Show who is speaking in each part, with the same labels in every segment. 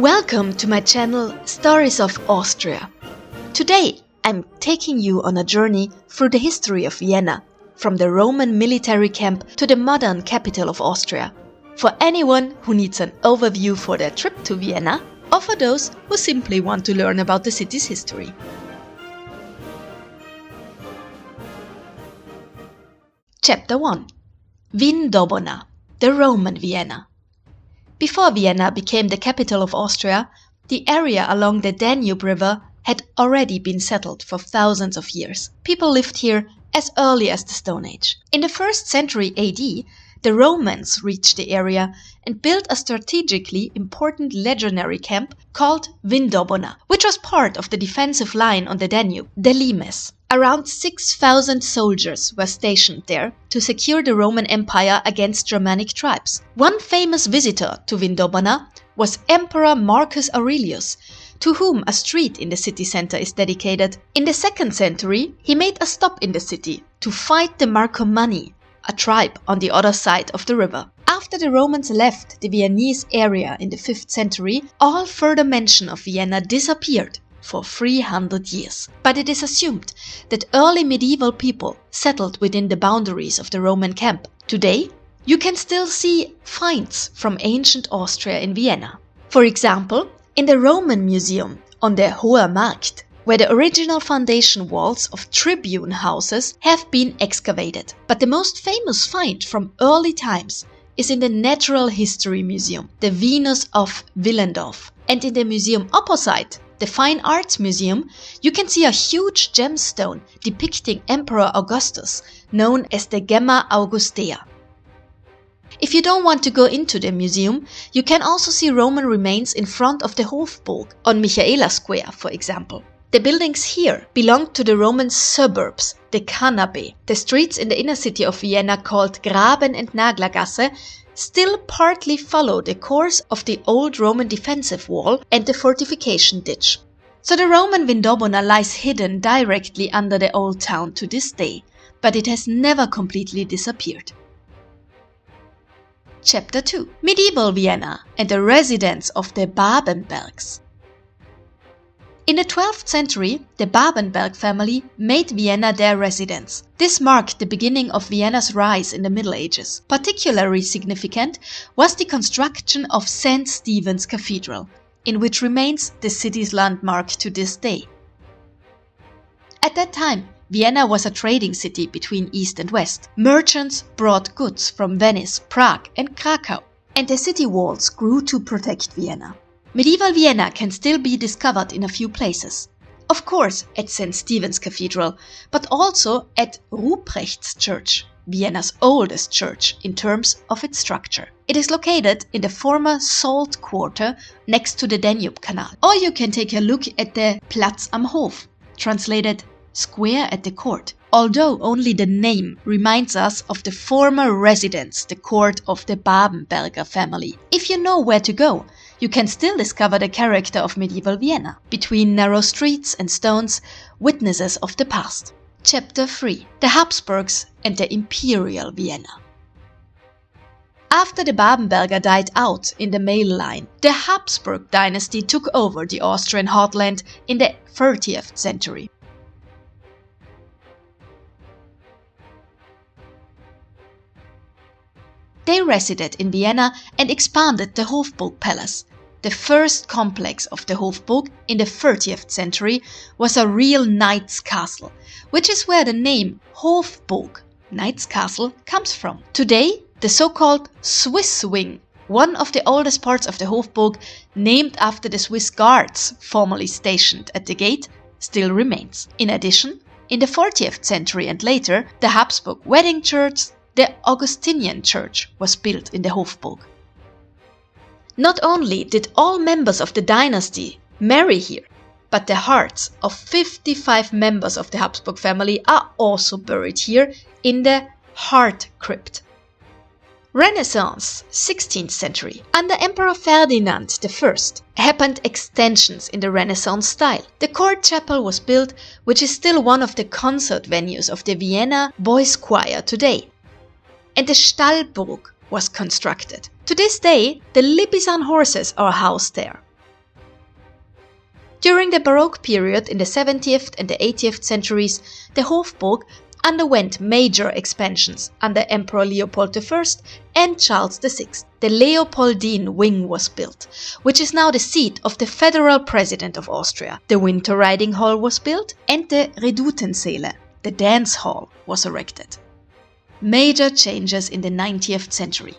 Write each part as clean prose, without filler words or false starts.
Speaker 1: Welcome to my channel Stories of Austria. Today I'm taking you on a journey through the history of Vienna, from the Roman military camp to the modern capital of Austria, for anyone who needs an overview for their trip to Vienna or for those who simply want to learn about the city's history. Chapter 1. Vindobona, the Roman Vienna. Before Vienna became the capital of Austria, the area along the Danube River had already been settled for thousands of years. People lived here as early as the Stone Age. In the 1st century AD, the Romans reached the area and built a strategically important legionary camp called Vindobona, which was part of the defensive line on the Danube, the limes. Around 6,000 soldiers were stationed there to secure the Roman Empire against Germanic tribes. One famous visitor to Vindobona was Emperor Marcus Aurelius, to whom a street in the city center is dedicated. In the 2nd century, he made a stop in the city to fight the Marcomanni, a tribe on the other side of the river. After the Romans left the Viennese area in the 5th century, all further mention of Vienna disappeared for 300 years. But it is assumed that early medieval people settled within the boundaries of the Roman camp. Today, you can still see finds from ancient Austria in Vienna. For example, in the Roman Museum on the Hoher Markt, where the original foundation walls of tribune houses have been excavated. But the most famous find from early times is in the Natural History Museum, the Venus of Willendorf. And in the museum opposite, the Fine Arts Museum, you can see a huge gemstone depicting Emperor Augustus, known as the Gemma Augustea. If you don't want to go into the museum, you can also see Roman remains in front of the Hofburg on Michaela Square, for example. The buildings here belonged to the Roman suburbs, the Canabe. The streets in the inner city of Vienna, called Graben- and Naglergasse, still partly follow the course of the old Roman defensive wall and the fortification ditch. So the Roman Vindobona lies hidden directly under the old town to this day, but it has never completely disappeared. Chapter 2. Medieval Vienna and the residence of the Babenbergs. In the 12th century, the Babenberg family made Vienna their residence. This marked the beginning of Vienna's rise in the Middle Ages. Particularly significant was the construction of St. Stephen's Cathedral, in which remains the city's landmark to this day. At that time, Vienna was a trading city between East and West. Merchants brought goods from Venice, Prague and Krakow, and the city walls grew to protect Vienna. Medieval Vienna can still be discovered in a few places. Of course at St. Stephen's Cathedral, but also at Ruprecht's Church, Vienna's oldest church in terms of its structure. It is located in the former Salt Quarter next to the Danube Canal. Or you can take a look at the Platz am Hof, translated Square at the Court, although only the name reminds us of the former residence, the court of the Babenberger family. If you know where to go, you can still discover the character of medieval Vienna, between narrow streets and stones, witnesses of the past. Chapter 3. The Habsburgs and the Imperial Vienna. After the Babenberger died out in the male line, the Habsburg dynasty took over the Austrian heartland in the 30th century. They resided in Vienna and expanded the Hofburg Palace. The first complex of the Hofburg in the 30th century was a real knight's castle, which is where the name Hofburg, knight's castle, comes from. Today, the so-called Swiss wing, one of the oldest parts of the Hofburg, named after the Swiss guards formerly stationed at the gate, still remains. In addition, in the 40th century and later, the Habsburg wedding church, the Augustinian church, was built in the Hofburg. Not only did all members of the dynasty marry here, but the hearts of 55 members of the Habsburg family are also buried here in the Heart Crypt. Renaissance, 16th century. Under Emperor Ferdinand I happened extensions in the Renaissance style. The court chapel was built, which is still one of the concert venues of the Vienna Boys Choir today. And the Stallburg was constructed. To this day, the Lipizzan horses are housed there. During the Baroque period in the 17th and the 18th centuries, the Hofburg underwent major expansions under Emperor Leopold I and Charles VI. The Leopoldine wing was built, which is now the seat of the federal president of Austria. The winter riding hall was built and the Redutensäle, the dance hall, was erected. Major changes in the 19th century.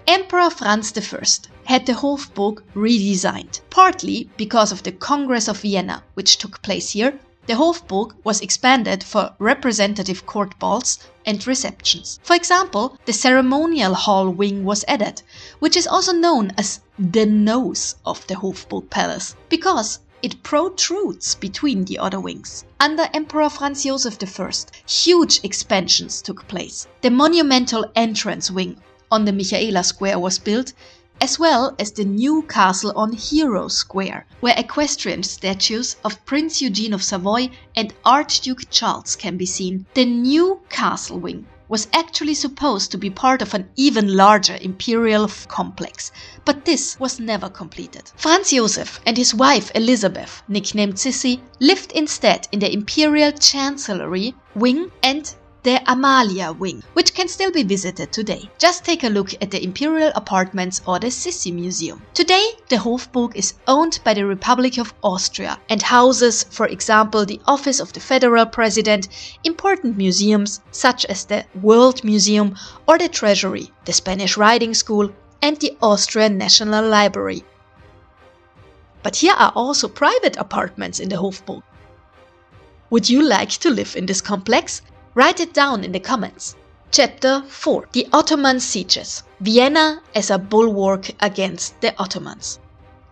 Speaker 1: Emperor Franz I had the Hofburg redesigned, partly because of the Congress of Vienna, which took place here. The Hofburg was expanded for representative court balls and receptions. For example, the ceremonial hall wing was added, which is also known as the nose of the Hofburg Palace, because it protrudes between the other wings. Under Emperor Franz Joseph I, huge expansions took place. The monumental entrance wing on the Michaela Square was built, as well as the new castle on Hero Square, where equestrian statues of Prince Eugene of Savoy and Archduke Charles can be seen. The new castle wing was actually supposed to be part of an even larger imperial complex, but this was never completed. Franz Joseph and his wife Elizabeth, nicknamed Sissi, lived instead in the imperial chancellery wing and the Amalia wing, which can still be visited today. Just take a look at the Imperial Apartments or the Sissi Museum. Today, the Hofburg is owned by the Republic of Austria and houses, for example, the Office of the Federal President, important museums such as the World Museum or the Treasury, the Spanish Riding School and the Austrian National Library. But here are also private apartments in the Hofburg. Would you like to live in this complex? Write it down in the comments. Chapter 4. The Ottoman Sieges. Vienna as a bulwark against the Ottomans.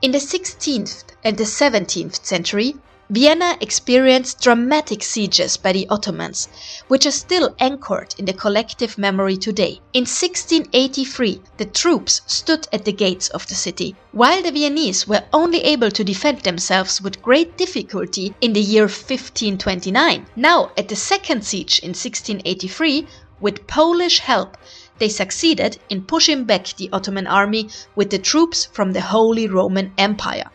Speaker 1: In the 16th and the 17th century, Vienna experienced dramatic sieges by the Ottomans, which are still anchored in the collective memory today. In 1683, the troops stood at the gates of the city, while the Viennese were only able to defend themselves with great difficulty in the year 1529. Now, at the second siege in 1683, with Polish help, they succeeded in pushing back the Ottoman army with the troops from the Holy Roman Empire.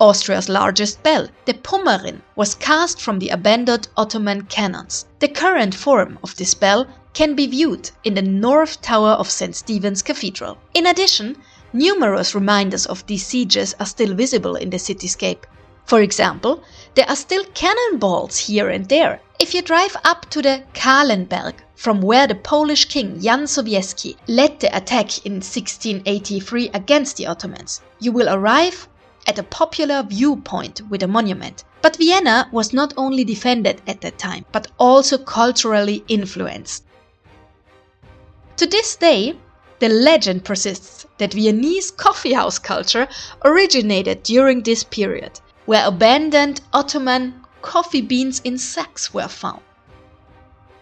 Speaker 1: Austria's largest bell, the Pommerin, was cast from the abandoned Ottoman cannons. The current form of this bell can be viewed in the north tower of St. Stephen's Cathedral. In addition, numerous reminders of these sieges are still visible in the cityscape. For example, there are still cannonballs here and there. If you drive up to the Kahlenberg, from where the Polish king Jan Sobieski led the attack in 1683 against the Ottomans, you will arrive at a popular viewpoint with a monument. But Vienna was not only defended at that time, but also culturally influenced. To this day, the legend persists that Viennese coffeehouse culture originated during this period, where abandoned Ottoman coffee beans in sacks were found.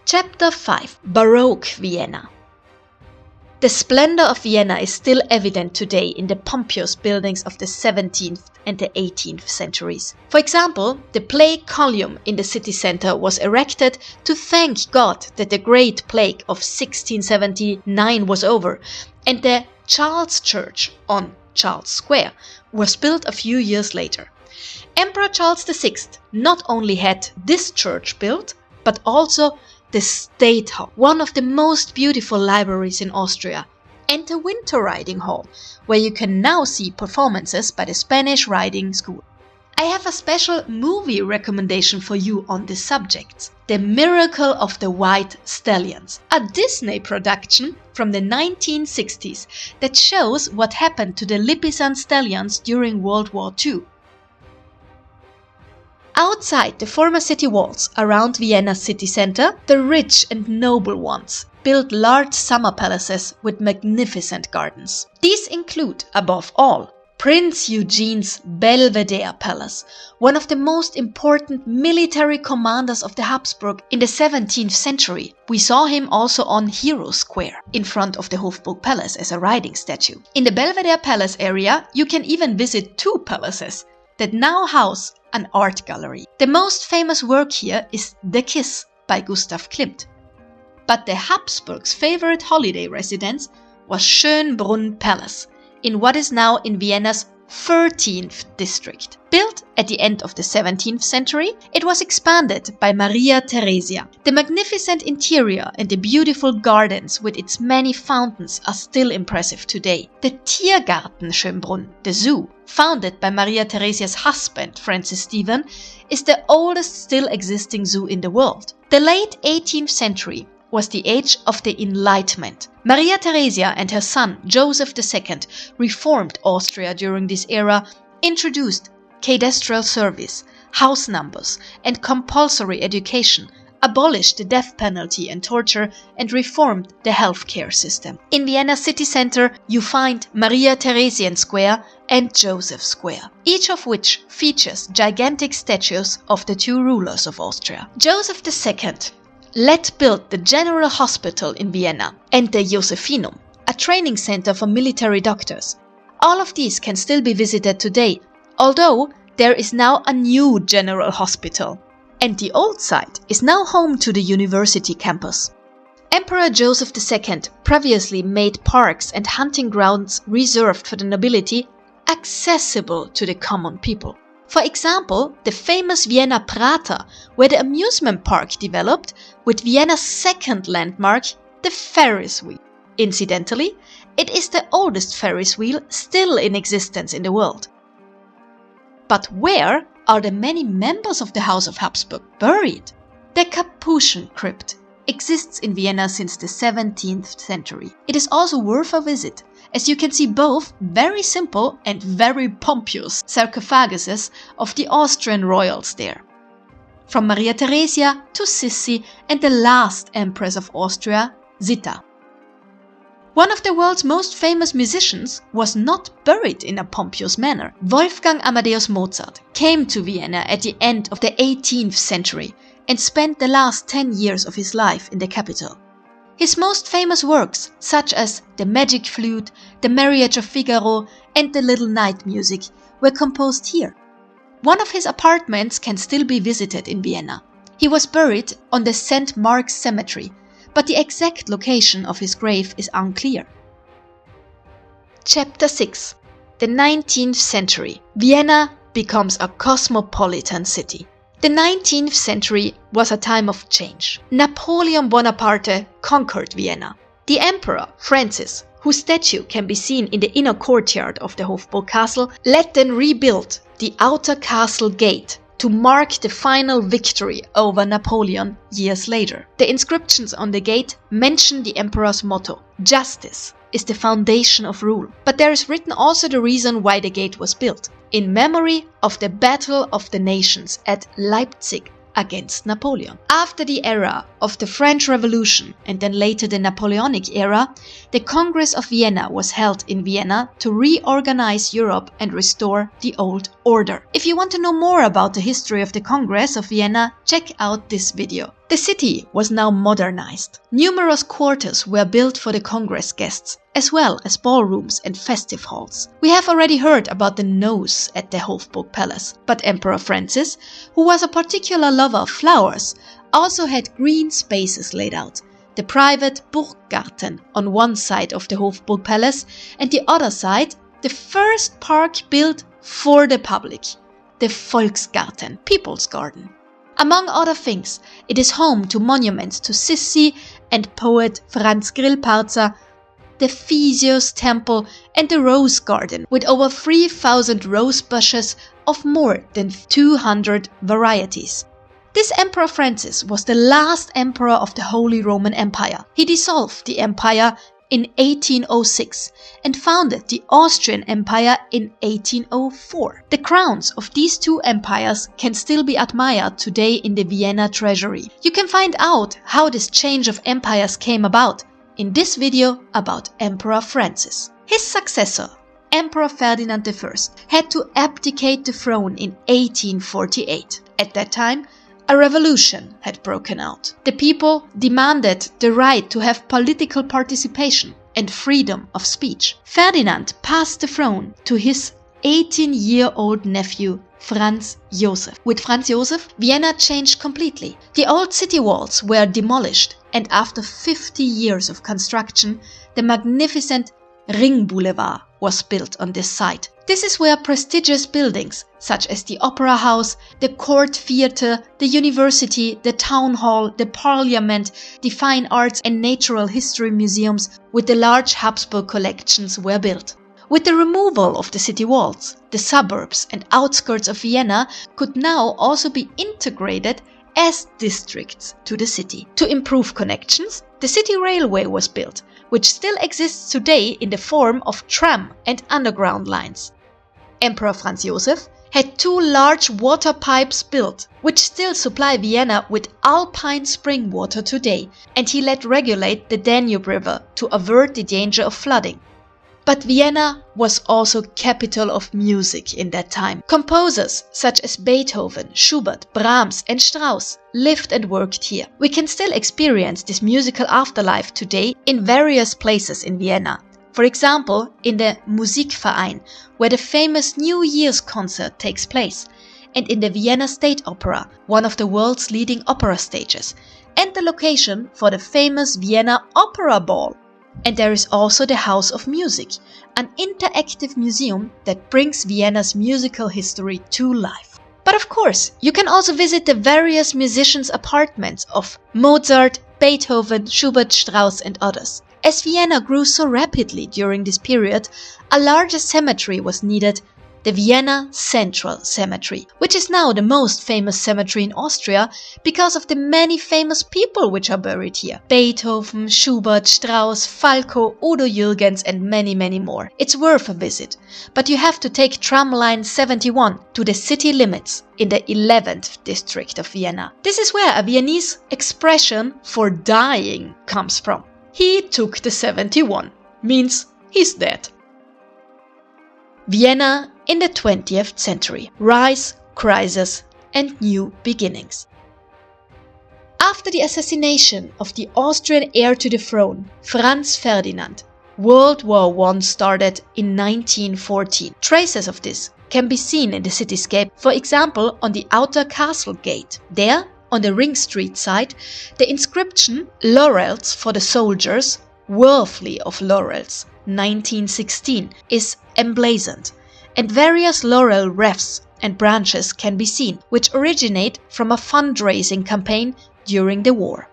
Speaker 1: Chapter 5. Baroque Vienna. The splendor of Vienna is still evident today in the pompous buildings of the 17th and the 18th centuries. For example, the Plague Column in the city center was erected to thank God that the Great Plague of 1679 was over, and the Charles Church on Charles Square was built a few years later. Emperor Charles VI not only had this church built, but also the State Hall, one of the most beautiful libraries in Austria, and the Winter Riding Hall, where you can now see performances by the Spanish Riding School. I have a special movie recommendation for you on this subject. The Miracle of the White Stallions, a Disney production from the 1960s that shows what happened to the Lipizan stallions during World War II. Outside the former city walls around Vienna's city center, the rich and noble ones built large summer palaces with magnificent gardens. These include, above all, Prince Eugene's Belvedere Palace, one of the most important military commanders of the Habsburg in the 17th century. We saw him also on Hero Square, in front of the Hofburg Palace as a riding statue. In the Belvedere Palace area, you can even visit two palaces that now house an art gallery. The most famous work here is The Kiss by Gustav Klimt. But the Habsburgs' favorite holiday residence was Schönbrunn Palace, in what is now in Vienna's 13th district. Built at the end of the 17th century, it was expanded by Maria Theresia. The magnificent interior and the beautiful gardens with its many fountains are still impressive today. The Tiergarten Schönbrunn, the zoo, founded by Maria Theresia's husband Francis Stephen, is the oldest still existing zoo in the world. The late 18th century was the age of the Enlightenment. Maria Theresia and her son Joseph II reformed Austria during this era, introduced cadastral service, house numbers, and compulsory education, abolished the death penalty and torture, and reformed the healthcare system. In Vienna city center, you find Maria Theresian Square and Joseph Square, each of which features gigantic statues of the two rulers of Austria. Joseph II let build the General Hospital in Vienna and the Josephinum, a training center for military doctors. All of these can still be visited today, although there is now a new General Hospital, and the old site is now home to the university campus. Emperor Joseph II previously made parks and hunting grounds reserved for the nobility accessible to the common people. For example, the famous Vienna Prater, where the amusement park developed, with Vienna's second landmark, the Ferris wheel. Incidentally, it is the oldest Ferris wheel still in existence in the world. But where are the many members of the House of Habsburg buried? The Capuchin crypt exists in Vienna since the 17th century. It is also worth a visit, as you can see both very simple and very pompous sarcophaguses of the Austrian royals there. From Maria Theresia to Sissi and the last Empress of Austria, Zita. One of the world's most famous musicians was not buried in a pompous manner. Wolfgang Amadeus Mozart came to Vienna at the end of the 18th century and spent the last 10 years of his life in the capital. His most famous works, such as The Magic Flute, The Marriage of Figaro, and The Little Night Music, were composed here. One of his apartments can still be visited in Vienna. He was buried on the St. Mark's Cemetery, but the exact location of his grave is unclear. Chapter 6. The 19th century. Vienna becomes a cosmopolitan city. The 19th century was a time of change. Napoleon Bonaparte conquered Vienna. The Emperor Francis, whose statue can be seen in the inner courtyard of the Hofburg castle, let them rebuild the outer castle gate to mark the final victory over Napoleon years later. The inscriptions on the gate mention the emperor's motto, "Justice is the foundation of rule." But there is written also the reason why the gate was built, in memory of the Battle of the Nations at Leipzig against Napoleon. After the era of the French Revolution and then later the Napoleonic era, the Congress of Vienna was held in Vienna to reorganize Europe and restore the old order. If you want to know more about the history of the Congress of Vienna, check out this video. The city was now modernized. Numerous quarters were built for the Congress guests, as well as ballrooms and festive halls. We have already heard about the nose at the Hofburg Palace, but Emperor Francis, who was a particular lover of flowers, also had green spaces laid out. The private Burggarten on one side of the Hofburg Palace, and the other side, the first park built for the public, the Volksgarten, People's Garden. Among other things, it is home to monuments to Sissi and poet Franz Grillparzer, the Theseus Temple and the Rose Garden, with over 3,000 rose bushes of more than 200 varieties. This Emperor Francis was the last emperor of the Holy Roman Empire. He dissolved the empire in 1806 and founded the Austrian Empire in 1804. The crowns of these two empires can still be admired today in the Vienna treasury. You can find out how this change of empires came about in this video about Emperor Francis. His successor, Emperor Ferdinand I, had to abdicate the throne in 1848. At that time, a revolution had broken out. The people demanded the right to have political participation and freedom of speech. Ferdinand passed the throne to his 18-year-old nephew, Franz Joseph. With Franz Joseph, Vienna changed completely. The old city walls were demolished, and after 50 years of construction, the magnificent Ring Boulevard was built on this site. This is where prestigious buildings such as the Opera House, the Court Theatre, the University, the Town Hall, the Parliament, the Fine Arts and Natural History museums with the large Habsburg collections were built. With the removal of the city walls, the suburbs and outskirts of Vienna could now also be integrated as districts to the city. To improve connections, the city railway was built, which still exists today in the form of tram and underground lines. Emperor Franz Joseph had 2 large water pipes built, which still supply Vienna with alpine spring water today, and he let regulate the Danube River to avert the danger of flooding. But Vienna was also capital of music in that time. Composers such as Beethoven, Schubert, Brahms and Strauss lived and worked here. We can still experience this musical afterlife today in various places in Vienna. For example, in the Musikverein, where the famous New Year's concert takes place, and in the Vienna State Opera, one of the world's leading opera stages, and the location for the famous Vienna Opera Ball. And there is also the House of Music, an interactive museum that brings Vienna's musical history to life. But of course, you can also visit the various musicians' apartments of Mozart, Beethoven, Schubert, Strauss and others. As Vienna grew so rapidly during this period, a larger cemetery was needed, the Vienna Central Cemetery, which is now the most famous cemetery in Austria because of the many famous people which are buried here. Beethoven, Schubert, Strauss, Falco, Udo Jürgens and many more. It's worth a visit, but you have to take tram line 71 to the city limits in the 11th district of Vienna. This is where a Viennese expression for dying comes from. He took the 71, means he's dead. Vienna in the 20th century. Rise, crisis and new beginnings. After the assassination of the Austrian heir to the throne, Franz Ferdinand, World War I started in 1914. Traces of this can be seen in the cityscape, for example on the outer castle gate. There, on the Ring Street side, the inscription "Laurels for the soldiers, worthy of laurels, 1916" is emblazoned, and various laurel wreaths and branches can be seen, which originate from a fundraising campaign during the war.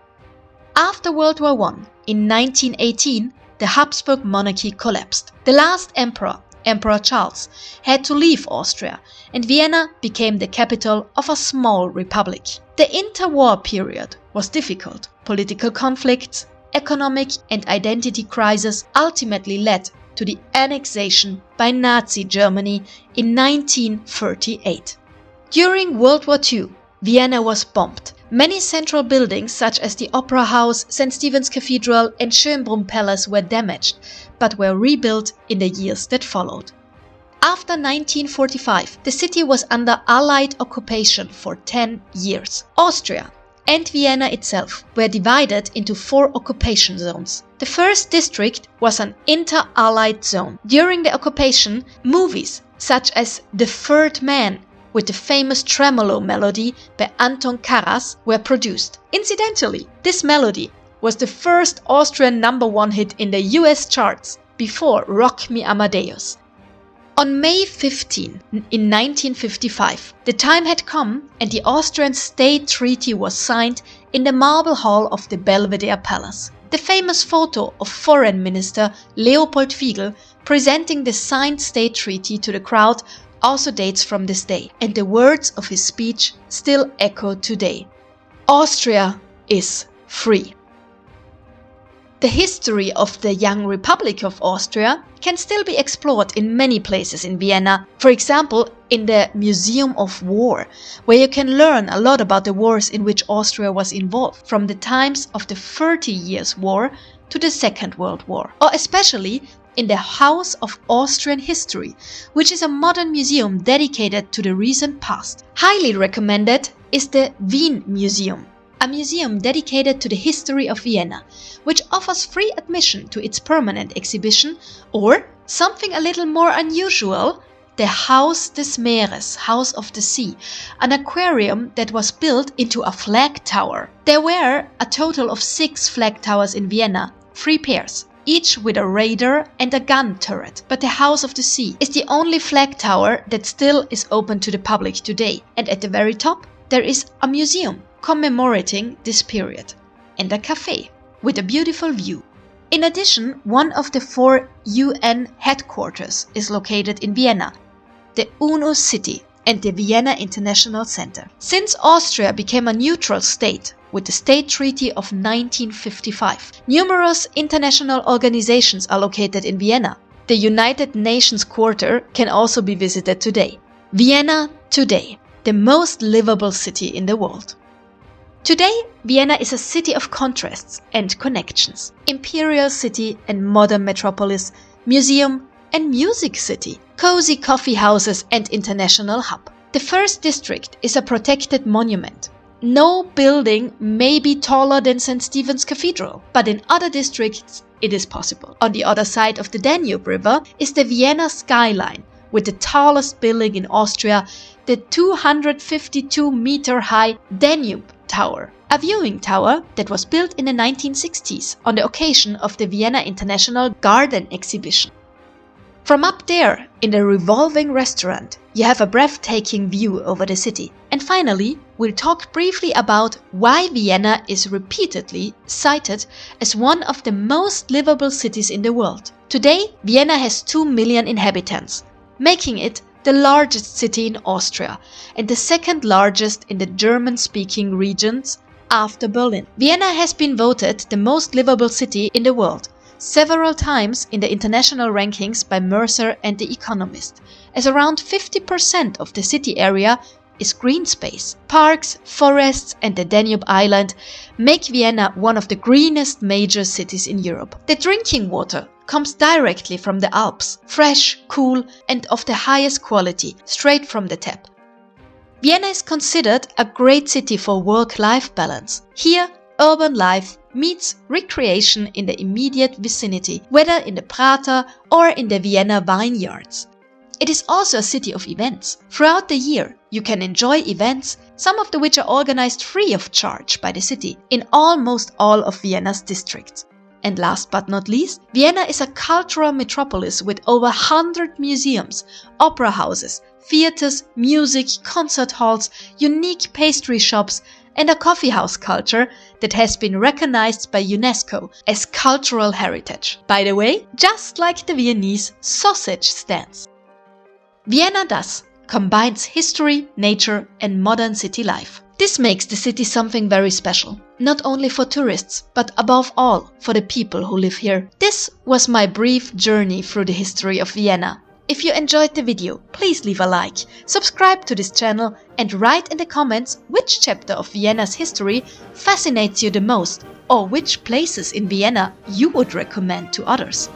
Speaker 1: After World War I, in 1918, the Habsburg monarchy collapsed. The last emperor, Emperor Charles, had to leave Austria, and Vienna became the capital of a small republic. The interwar period was difficult. Political conflicts, economic and identity crises ultimately led to the annexation by Nazi Germany in 1938. During World War II, Vienna was bombed. Many central buildings such as the Opera House, St. Stephen's Cathedral and Schönbrunn Palace were damaged, but were rebuilt in the years that followed. After 1945, the city was under Allied occupation for 10 years. Austria and Vienna itself were divided into 4 occupation zones. The first district was an inter-Allied zone. During the occupation, movies such as The Third Man with the famous Tremolo melody by Anton Karas were produced. Incidentally, this melody was the first Austrian #1 hit in the US charts before Rock Me Amadeus. On May 15, in 1955, the time had come and the Austrian State Treaty was signed in the Marble Hall of the Belvedere Palace. The famous photo of Foreign Minister Leopold Figl presenting the signed state treaty to the crowd also dates from this day, and the words of his speech still echo today. Austria is free. The history of the young Republic of Austria can still be explored in many places in Vienna, for example in the Museum of War, where you can learn a lot about the wars in which Austria was involved, from the times of the 30 Years' War to the Second World War, or especially in the House of Austrian History, which is a modern museum dedicated to the recent past. Highly recommended is the Wien Museum, a museum dedicated to the history of Vienna, which offers free admission to its permanent exhibition, or, something a little more unusual, the Haus des Meeres, House of the Sea, an aquarium that was built into a flag tower. There were a total of 6 flag towers in Vienna, 3 pairs. each with a radar and a gun turret. But the House of the Sea is the only flag tower that still is open to the public today. And at the very top, there is a museum commemorating this period and a cafe with a beautiful view. In addition, one of the 4 UN headquarters is located in Vienna, the UNO city and the Vienna International Center. Since Austria became a neutral state with the State Treaty of 1955, numerous international organizations are located in Vienna. The United Nations Quarter can also be visited today. Vienna today, the most livable city in the world. Today, Vienna is a city of contrasts and connections. Imperial city and modern metropolis, museum and music city, cozy coffee houses and international hub. The first district is a protected monument. No building may be taller than St. Stephen's Cathedral, but in other districts it is possible. On the other side of the Danube River is the Vienna skyline, with the tallest building in Austria, the 252-meter-high Danube Tower, a viewing tower that was built in the 1960s on the occasion of the Vienna International Garden Exhibition. From up there, in the revolving restaurant, you have a breathtaking view over the city. And finally, we'll talk briefly about why Vienna is repeatedly cited as one of the most livable cities in the world. Today, Vienna has 2 million inhabitants, making it the largest city in Austria and the second largest in the German-speaking regions after Berlin. Vienna has been voted the most livable city in the world several times in the international rankings by Mercer and The Economist, as around 50% of the city area is green space. Parks, forests and the Danube Island make Vienna one of the greenest major cities in Europe. The drinking water comes directly from the Alps, fresh, cool and of the highest quality, straight from the tap. Vienna is considered a great city for work-life balance. Here, urban life meets recreation in the immediate vicinity, whether in the Prater or in the Vienna vineyards. It is also a city of events. Throughout the year, you can enjoy events, some of which are organized free of charge by the city in almost all of Vienna's districts. And last but not least, Vienna is a cultural metropolis with over 100 museums, opera houses, theaters, music, concert halls, unique pastry shops, and a coffeehouse culture that has been recognized by UNESCO as cultural heritage. By the way, just like the Viennese sausage stands. Vienna thus combines history, nature, and modern city life. This makes the city something very special, not only for tourists, but above all for the people who live here. This was my brief journey through the history of Vienna. If you enjoyed the video, please leave a like, subscribe to this channel and write in the comments which chapter of Vienna's history fascinates you the most or which places in Vienna you would recommend to others.